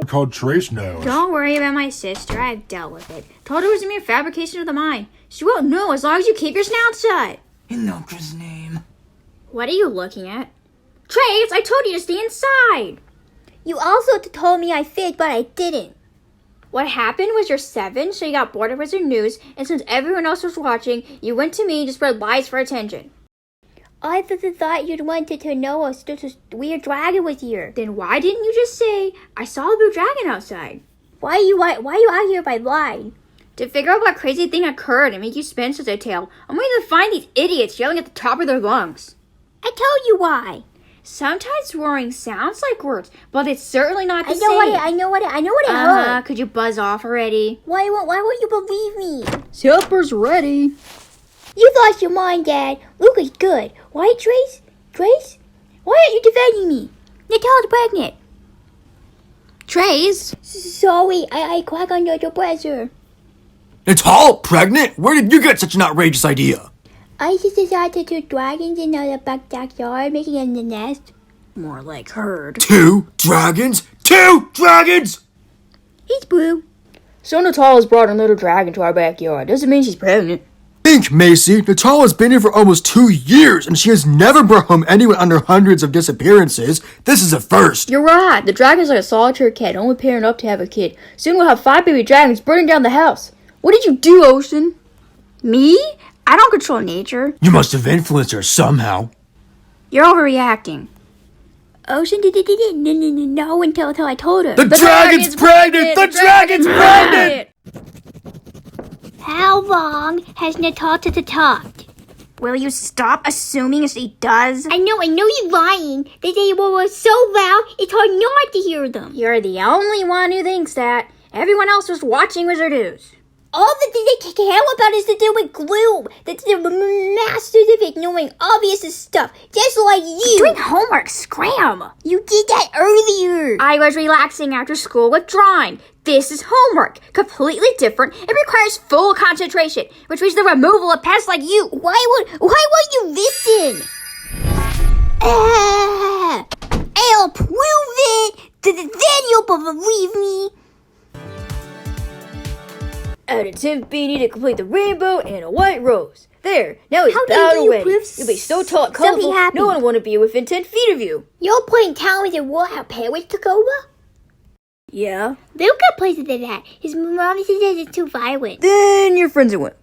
called Trace knows. Don't worry about my sister. I've dealt with it. Told her it was a mere fabrication of the mind. She won't know as long as you keep your snout shut. In Nokra's name. What are you looking at? Trace, I told you to stay inside. You also told me I fit, but I didn't. What happened was you're 7, so you got bored of Wizard News, and since everyone else was watching, you went to me to spread lies for attention. I thought you'd wanted to know a weird dragon was here. Then why didn't you just say, I saw a blue dragon outside? Why are you out here by lying? To figure out what crazy thing occurred and make you spin such a tale, I'm waiting to find these idiots yelling at the top of their lungs. I told you why. Sometimes roaring sounds like words, but it's certainly not the same. I know what I heard. Could you buzz off already? Why won't you believe me? Supper's ready. You lost your mind, Dad. Luke is good. Why, Trace? Trace? Why aren't you defending me? Natahl's pregnant. Trace? Sorry, I crack under the pressure. Natahl, pregnant? Where did you get such an outrageous idea? I just decided to dragons in the backyard making a nest. More like herd. 2 dragons? 2 dragons! He's blue. So Natahl has brought a little dragon to our backyard. Doesn't mean she's pregnant. Think, Macy. Natahl has been here for almost 2 years, and she has never brought home anyone under hundreds of disappearances. This is a first. You're right. The dragon's like a solitary cat, only pairing up to have a kid. Soon we'll have 5 baby dragons burning down the house. What did you do, Ocean? Me? I don't control nature. You must have influenced her somehow. You're overreacting. Ocean didn't know until I told her. The dragon's pregnant! The dragon's pregnant! How long has Natahl talked? Will you stop assuming she does? I know you're lying. They were so loud, it's hard not to hear them. You're the only one who thinks that. Everyone else was watching Wizard News. All that they care about is to do with gloom. They're masters of ignoring obvious stuff, just like you. Doing homework, scram! You did that earlier. I was relaxing after school with drawing. This is homework, completely different. It requires full concentration, which means the removal of pests like you. Why won't you listen? I'll prove it. Then you'll believe me. Add a 10 beanie to complete the rainbow and a white rose. There, now he's How bowed do you away. prove You'll be so tall and colorful, happy? no one will want to be within 10 feet of you. You're playing town with what our parents took over? Yeah? Luke got places than that. His mom says it's too violent. Then your friend's a wimp.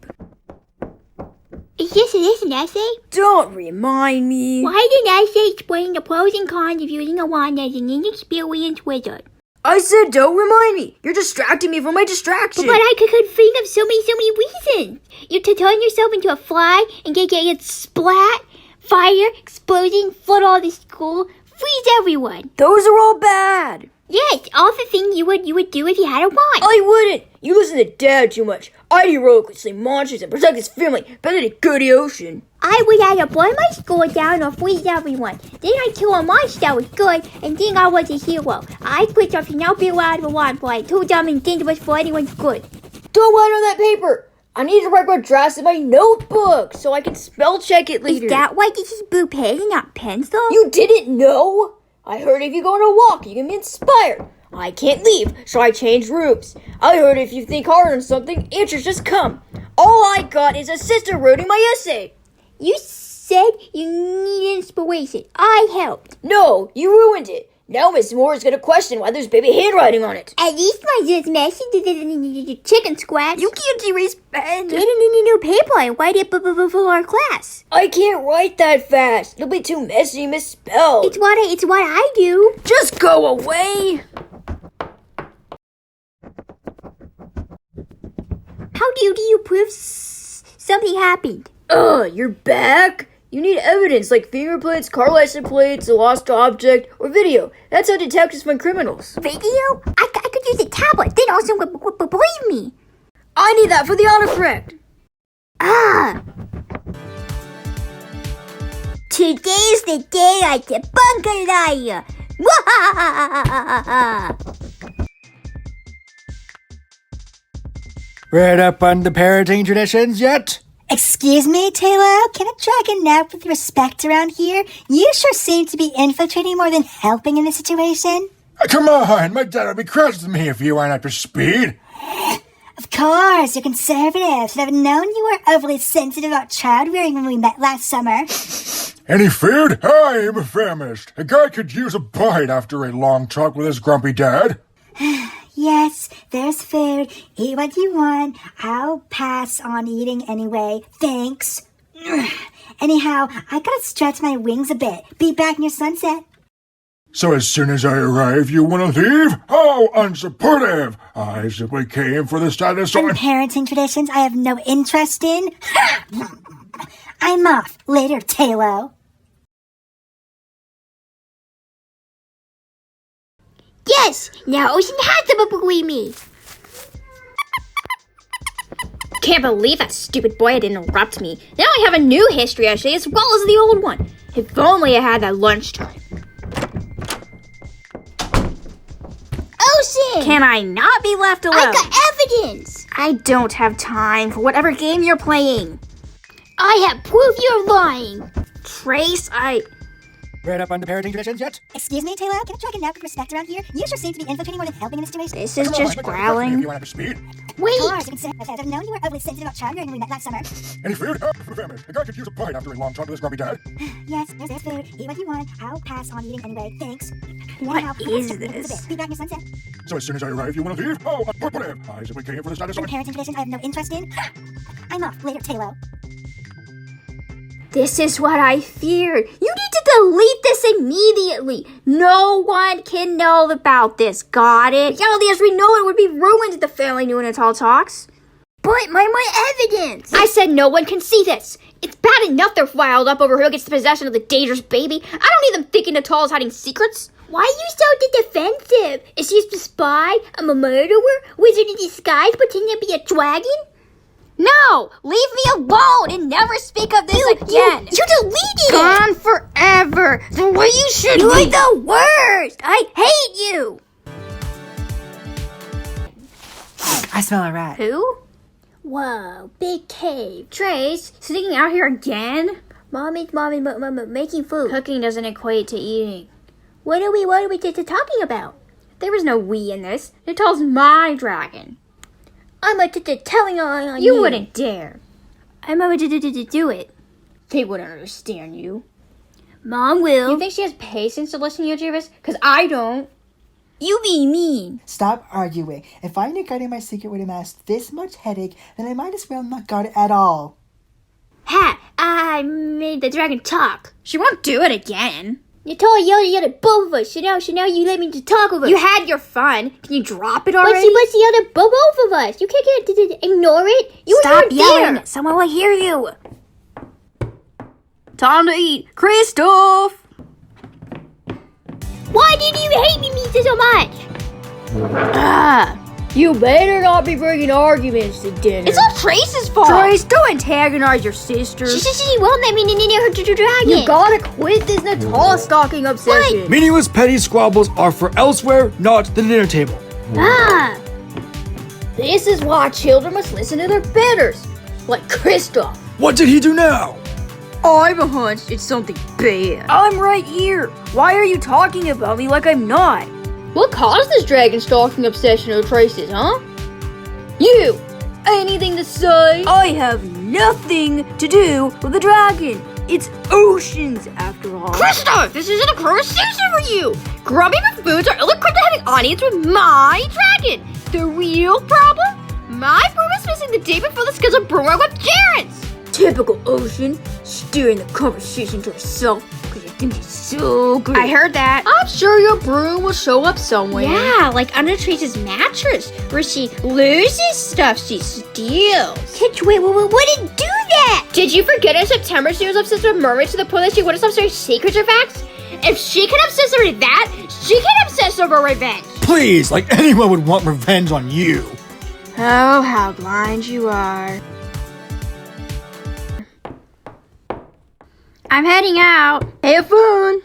Is this an essay? Don't remind me. Why did I say explain the pros and cons of using a wand as an inexperienced wizard? I said don't remind me. You're distracting me from my distraction. But I could think of so many reasons. You to turn yourself into a fly and get splat, fire, explosion, flood all the school, freeze everyone. Those are all bad. Yes, all the things you would do if you had a wand. I wouldn't. You listen to Dad too much. I'd heroically slay monsters and protect his family better than Goody Ocean. I would either burn my school down or freeze everyone. Then I'd kill a monster that was good and think I was a hero. I quit off to now be allowed to wand for I'm too dumb and dangerous for anyone's good. Don't write on that paper. I need to write more drafts in my notebook so I can spell check it later. Is that why this is blue pen and not pencil? You didn't know? I heard if you go on a walk, you can be inspired. I can't leave, so I changed rooms. I heard if you think hard on something, answers just come. All I got is a sister writing my essay. You said you need inspiration. I helped. No, you ruined it. Now Miss Moore is going to question why there's baby handwriting on it. At least my just messy chicken scratch. You can't erase pen. Get a new paper and write it before our class. I can't write that fast. It'll be too messy, misspelled. It's what I do. Just go away. How do you prove something happened? You're back? You need evidence like fingerprints, car license plates, a lost object, or video. That's how detectives find criminals. Video? I could use a tablet. Then also would believe me. I need that for the autocorrect. Today's the day I debunk a liar. Read up on the parenting traditions yet? Excuse me, Taylor, can a dragon nap with respect around here? You sure seem to be infiltrating more than helping in this situation. Come on, my dad would be cross with me if you weren't up to speed. Of course, you're conservative. Should have known you were overly sensitive about child rearing when we met last summer. Any food? I am famished. A guy could use a bite after a long talk with his grumpy dad. Yes, there's food. Eat what you want. I'll pass on eating anyway. Thanks. Anyhow, I gotta stretch my wings a bit. Be back near sunset. So as soon as I arrive, you want to leave? How unsupportive! I simply came for the status And on... parenting traditions I have no interest in. I'm off. Later, Talo. Yes, now Ocean has to agree me. Can't believe that stupid boy had interrupted me. Now I have a new history essay as well as the old one. If only I had that lunchtime. Ocean! Can I not be left alone? I got evidence! I don't have time for whatever game you're playing. I have proof you're lying! Trace, Read up on the parenting traditions yet? Excuse me, Talo. Can I try a nap with respect around here? You sure seem to be infiltrating more than helping in this situation. This is just growling. You weren't up to speed. Wait! Of course, you can say I've known you were overly sensitive about child rearing when we met last summer. Any food? Famished. A guy could use a bite after a long talk with his grumpy dad. Yes, there's food. Eat what you want. I'll pass on eating anyway. Thanks. What Anyhow, is stretch my wings a this? bit. Be back near sunset. So as soon as I arrive, you want to leave? How unsupportive! I simply came for the status on... And parenting traditions I have no interest in. I'm off. Later, Talo. This is what I feared. You need to delete this immediately. No one can know about this. Got it? Reality as we know it would be ruined if the family knew Natahl talks. But my evidence! I said no one can see this. It's bad enough they're riled up over who gets the possession of the dangerous baby. I don't need them thinking Natahl is hiding secrets. Why are you so defensive? Is she a spy? I'm a murderer? Wizard in disguise pretending to be a dragon? No! Leave me alone and never speak of this again. You deleted it! Gone forever. The way you should You're be. the worst! I hate you! I smell a rat. Who? Whoa, big cave. Trace, sneaking out here again? Mommy's making food. Cooking doesn't equate to eating. What are we talking about? There was no we in this. Natahl's my dragon. I'm telling on You wouldn't dare. I'm about to do it. They wouldn't understand you. Mom will. You think she has patience to listen to you, Jarvis? Because I don't. You be mean. Stop arguing. If I knew guarding my secret would amass this much headache, then I might as well not guard it at all. Ha! I made the dragon talk. She won't do it again. You told yelled at both of us. So now you let me to talk with her. You had your fun. Can you drop it already? But she yelled at both of us. You can't ignore it. You Stop were yelling. there. Someone will hear you. Time to eat. KRISTOF! Why did you hate me so much? You better not be bringing arguments to dinner. It's all Trace's fault. Trace, don't antagonize your sister. She won't let me near her dragon. You gotta quit this Natahl stalking obsession. Meaningless petty squabbles are for elsewhere, not the dinner table. This is why children must listen to their betters, like KRISTOF. What did he do now? I have a hunch it's something bad. I'm right here. Why are you talking about me like I'm not? What caused this dragon stalking obsession of Trace's, huh? You! Anything to say? I have nothing to do with the dragon. It's Ocean's, after all. KRISTOF, this isn't a conversation for you. Grumpy buffoons are ill-equipped to have an audience with my dragon. The real problem? My broom is missing the day before the scheduled broom work with Jared's. Typical Ocean, steering the conversation to herself because you think she's so good. I heard that. I'm sure your broom will show up somewhere. Yeah, like under Trace's mattress, where she loses stuff she steals. Wait, wouldn't do that. Did you forget in September she was obsessed with mermaids to the point that she wouldn't stop sharing secrets or facts? If she can obsess over that, she can obsess over revenge. Please, like anyone would want revenge on you. Oh, how blind you are. I'm heading out. Have fun.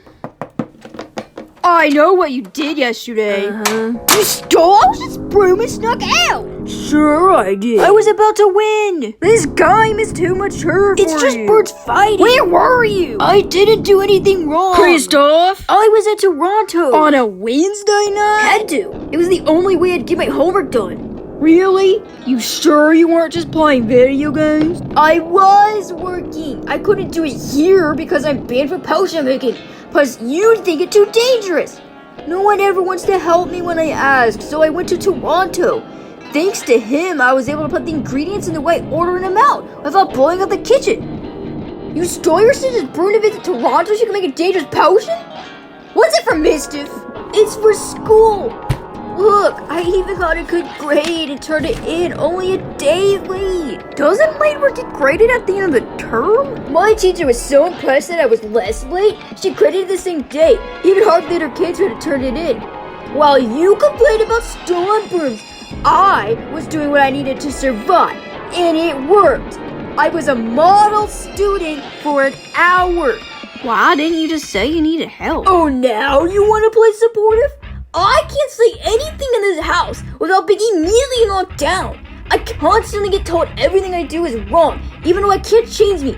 I know what you did yesterday. You stole this broom and snuck out. Sure I did. I was about to win. This game is too mature for you. It's just birds fighting. Where were you? I didn't do anything wrong. KRISTOF? I was at Toronto. On a Wednesday night? Had to. It was the only way I'd get my homework done. Really? You sure you weren't just playing video games? I was working. I couldn't do it here because I'm banned for potion making. Plus, you'd think it too dangerous. No one ever wants to help me when I ask, so I went to Toronto. Thanks to him, I was able to put the ingredients in the right order and amount without blowing up the kitchen. You stole your sister's broom to visit Toronto so you can make a dangerous potion? What's it for, mischief? It's for school. Look, I even got a good grade and turned it in only a day late. Doesn't late work get graded at the end of the term? My teacher was so impressed that I was less late, she graded the same day. Even hard later kids would have turned it in. While you complained about stolen brooms, I was doing what I needed to survive, and it worked. I was a model student for an hour. Why didn't you just say you needed help? Oh, now you want to play supportive? I can't say anything in this house without being immediately knocked down. I constantly get told everything I do is wrong, even though I can't change me.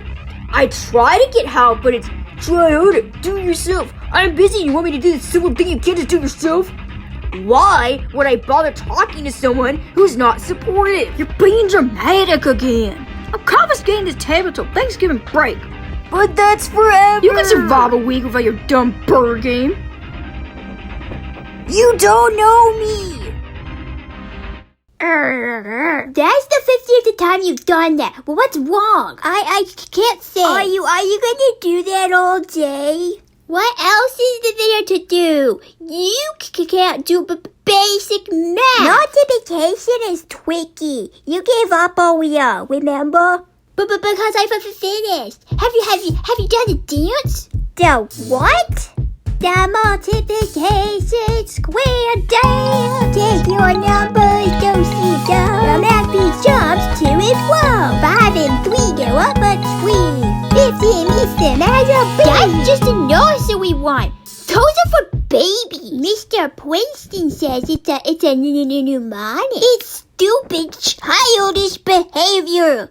I try to get help, but it's try harder, do it yourself. I'm busy, you want me to do this simple thing you can't just do yourself? Why would I bother talking to someone who's not supportive? You're being dramatic again. I'm confiscating this tablet till Thanksgiving break. But that's forever. You can survive a week without your dumb burger game. You don't know me! That's the 50th time you've done that. Well, what's wrong? I can't say. Are you gonna do that all day? What else is there to do? You can't do basic math. Multiplication is tricky. You gave up on me, remember? But because I finished. Have you done the dance? The what? The multiplication square dance. Take your numbers, don't see them. The math jumps to and from. 5 and 3 go up a tree. 15 meets the measure B. That's just a nursery one. Those are for babies. Mr. Princeton says it's a mnemonic. It's stupid, childish behavior.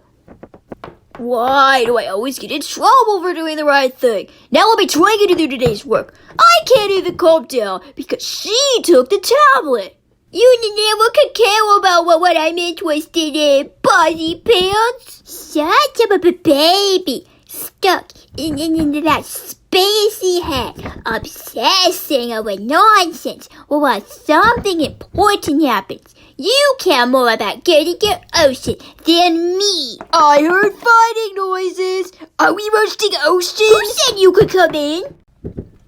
Why do I always get in trouble for doing the right thing? Now I'll be trying to do today's work. I can't even calm down because she took the tablet. You never could care about what I'm interested in, body pants. Such a baby, stuck in that spacey head, obsessing over nonsense while something important happens. You care more about getting your ocean than me. I heard fighting noises. Are we roasting ocean? Who said you could come in?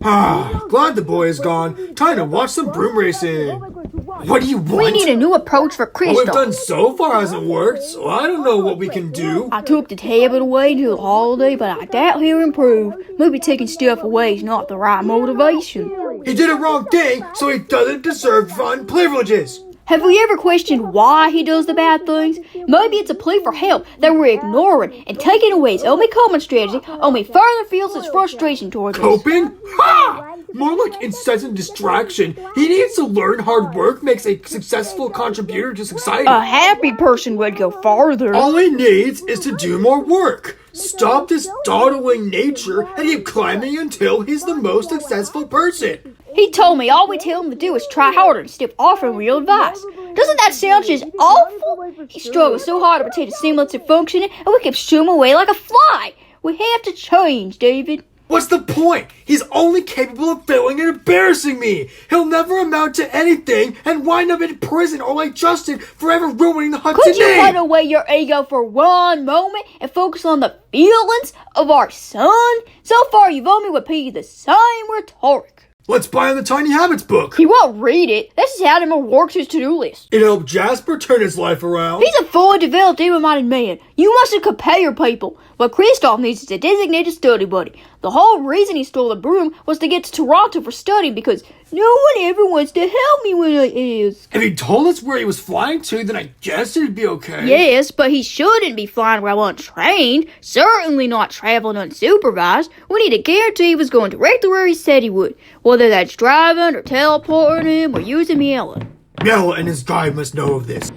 Glad the boy is gone. Time to watch some broom racing. What do you want? We need a new approach for KRISTOF. What we've done so far hasn't worked, so I don't know what we can do. I took the tablet away until the holiday, but I doubt he'll improve. Maybe taking stuff away is not the right motivation. He did a wrong thing, so he doesn't deserve fun privileges. Have we ever questioned why he does the bad things? Maybe it's a plea for help that we're ignoring, and taking away his only common strategy only further fuels his frustration towards us. Coping? Ha! More like incessant distraction. He needs to learn hard work makes a successful contributor to society. A happy person would go farther. All he needs is to do more work. Stop this dawdling nature and keep climbing until he's the most successful person. He told me all we tell him to do is try harder instead of offering real advice. Doesn't that sound just awful? He struggled so hard to retain a semblance of functioning, and we kept shooing away like a fly. We have to change, David. What's the point? He's only capable of failing and embarrassing me. He'll never amount to anything and wind up in prison or like Justin, forever ruining the Hudson Could you name. put away your ego for one moment and focus on the feelings of our son? So far, you've only repeated the same rhetoric. Let's buy him the Tiny Habits book. He won't read it. That's just how him works his to-do list. It helped Jasper turn his life around. He's a fully developed, able-minded man. You mustn't compare people. What KRISTOF needs is a designated study buddy. The whole reason he stole the broom was to get to Toronto for study because no one ever wants to help me when I ask. If he told us where he was flying to, then I guess it'd be okay. Yes, but he shouldn't be flying while untrained. Certainly not traveling unsupervised. We need to guarantee he was going directly where he said he would. Whether that's driving or teleporting him or using Miela. Miela and his guide must know of this.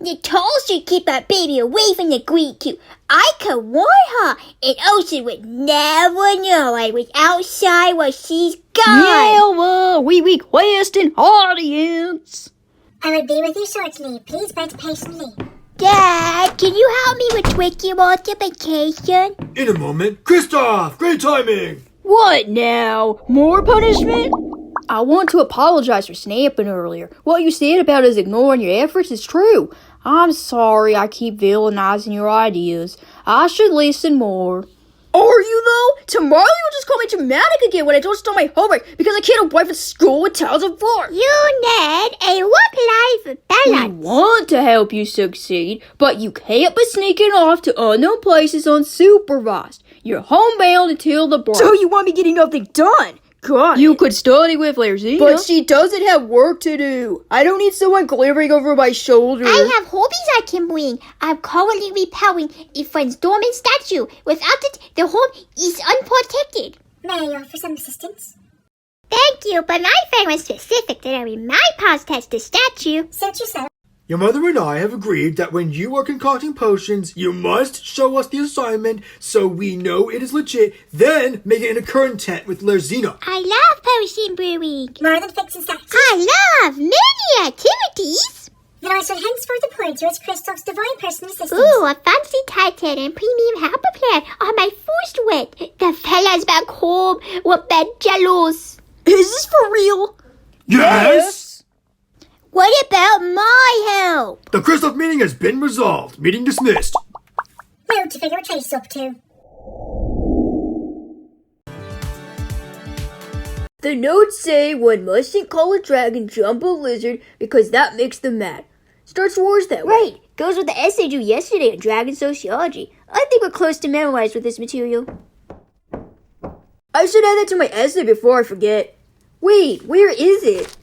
Natahl should keep our baby away from the Greek too. I could warn her, and Ocean would never know I was outside while she's gone. Miela, we request an audience. I would be with you shortly. Please wait patiently. Dad, can you help me with Twiki multiplication? In a moment. KRISTOF! Great timing! What now? More punishment? I want to apologize for snapping earlier. What you said about us ignoring your efforts is true. I'm sorry I keep villainizing your ideas. I should listen more. Are you, though? Tomorrow you'll just call me dramatic again when I don't start my homework because I can't away from school with tons of work. You need a work-life We balance. want to help you succeed, but you can't be sneaking off to unknown places unsupervised. You're homebound until the break. So you want me getting nothing done? God. You could study with Lerzina. But she doesn't have work to do. I don't need someone glaring over my shoulder. I have hobbies I can bring. I'm currently repairing a friend's dormant statue. Without it, the home is unprotected. May I offer some assistance? Thank you, but my friend was specific that I my paws touch the statue. Suit yourself. Your mother and I have agreed that when you are concocting potions, you must show us the assignment so we know it is legit, then make it in a current tent with Lerzina. I love potion brewing. More than fixing statues. I love many activities. Then I shall henceforth appoint you as KRISTOF's divine personal assistant. Ooh, a fancy titan and premium helper plan are my first wet. The fellas back home were bad jealous. Is this for real? Yes! What about my help? The KRISTOF meeting has been resolved. Meeting dismissed. Well, to figure what Tracy's up to. The notes say one mustn't call a dragon jumbo lizard because that makes them mad. Starts wars that way. Right. Goes with the essay due yesterday on dragon sociology. I think we're close to memorized with this material. I should add that to my essay before I forget. Wait, where is it?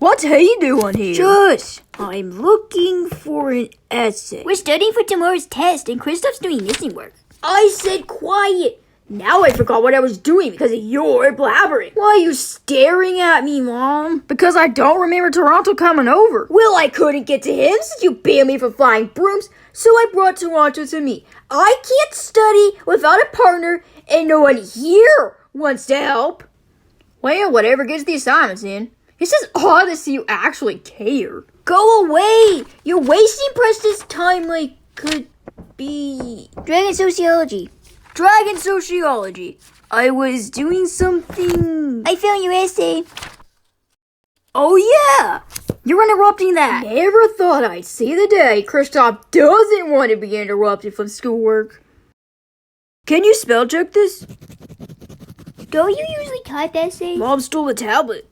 What's he doing here? Shush! I'm looking for an essay. We're studying for tomorrow's test, and KRISTOF's doing missing work. I said quiet! Now I forgot what I was doing because of your blabbering. Why are you staring at me, Mom? Because I don't remember Toronto coming over. Well, I couldn't get to him since you banned me from flying brooms, so I brought Toronto to me. I can't study without a partner, and no one here wants to help. Well, whatever gets the assignments in. It's just odd to see you actually care. Go away! You're wasting precious time like could be... Dragon sociology. Dragon sociology. I was doing something... I found your essay. Oh yeah! You're interrupting that. Never thought I'd see the day KRISTOF doesn't want to be interrupted from schoolwork. Can you spell check this? Don't you usually type essays? Mom stole the tablet.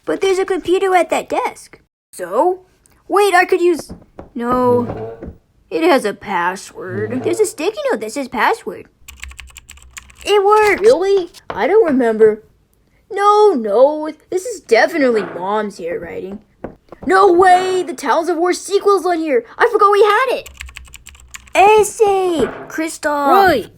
But there's a computer at that desk. So? Wait, I could use... No. It has a password. There's a sticky note that says password. It worked. Really? I don't remember. No. This is definitely Mom's handwriting. No way! The Tales of War sequel's on here. I forgot we had it. Essay! KRISTOF. Right.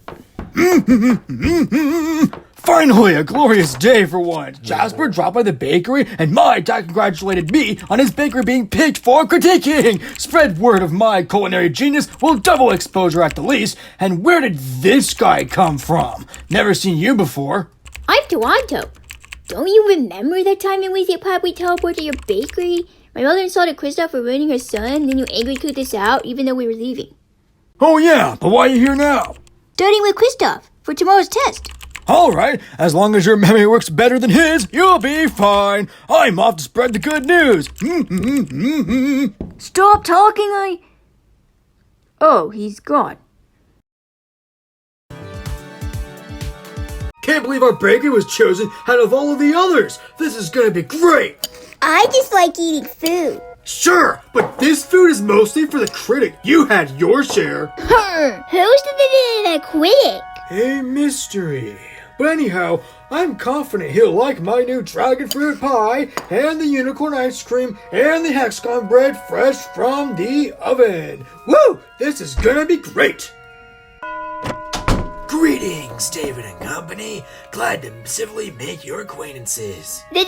Finally, a glorious day for once. Jasper dropped by the bakery, and my dad congratulated me on his bakery being picked for critiquing. Spread word of my culinary genius will double exposure at the least. And where did this guy come from? Never seen you before. I'm Toronto. Don't you remember that time in Weezy Pop we teleported to your bakery? My mother insulted KRISTOF for ruining her son, and then you angrily kicked us out even though we were leaving. Oh yeah, but why are you here now? Studying with KRISTOF for tomorrow's test. Alright, as long as your memory works better than his, you'll be fine. I'm off to spread the good news. Stop talking, Oh, he's gone. Can't believe our bakery was chosen out of all of the others. This is gonna be great. I just like eating food. Sure, but this food is mostly for the critic. You had your share. Who's the critic? A mystery. But anyhow, I'm confident he'll like my new dragon fruit pie, and the unicorn ice cream, and the hexagon bread fresh from the oven. Woo! This is gonna be great! Greetings, David and company. Glad to civilly make your acquaintances. That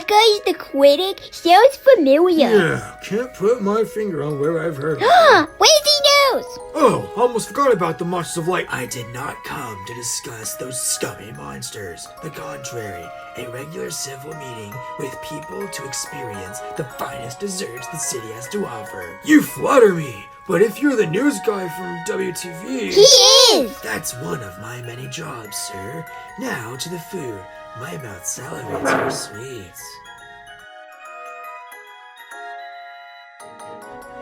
guy's the critic? Sounds familiar. Yeah, can't put my finger on where I've heard of it. What does he knows? Oh, almost forgot about the Monsters of Light. I did not come to discuss those scummy monsters. The contrary, a regular civil meeting with people to experience the finest desserts the city has to offer. You flatter me, but if you're the news guy from WTV... He is! That's one of my many jobs, sir. Now to the food. My mouth salivates for sweets.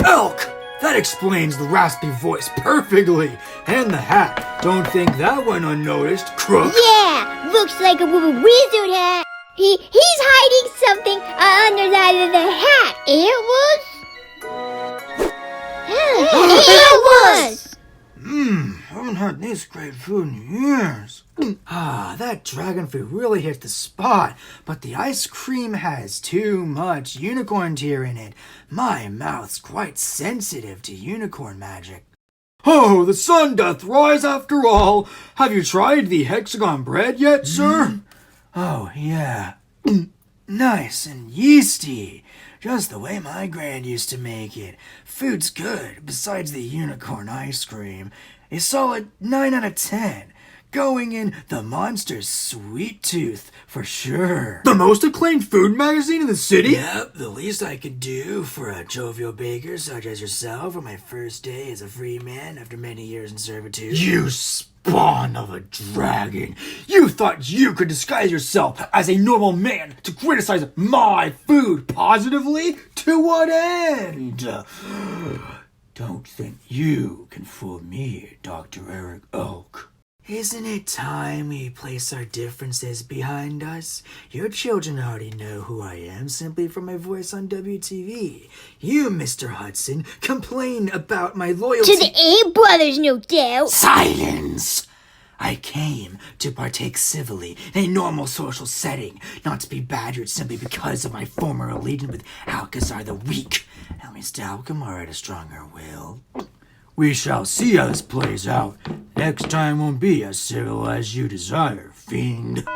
Elk! That explains the raspy voice perfectly. And the hat. Don't think that went unnoticed, crook. Yeah, looks like a wizard hat. He's hiding something under the hat. It was. Haven't had this great food in years. That dragon food really hit the spot, but the ice cream has too much unicorn tear in it. My mouth's quite sensitive to unicorn magic. Oh, the sun doth rise after all. Have you tried the hexagon bread yet, sir? Oh, yeah. Nice and yeasty. Just the way my grand used to make it. Food's good, besides the unicorn ice cream. A solid 9 out of 10. Going in the Monster's Sweet Tooth, for sure. The most acclaimed food magazine in the city? Yep, the least I could do for a jovial baker such as yourself on my first day as a free man after many years in servitude. You spawn of a dragon. You thought you could disguise yourself as a normal man to criticize my food positively? To what end? Don't think you can fool me, Dr. Eric Oak. Isn't it time we place our differences behind us? Your children already know who I am simply from my voice on WTV. You, Mr. Hudson, complain about my loyalty... To the A brothers, no doubt. Silence! I came to partake civilly in a normal social setting, not to be badgered simply because of my former allegiance with Alcazar the Weak. And Mr. Alcamar had a stronger will. We shall see how this plays out. Next time won't be as civil as you desire, fiend.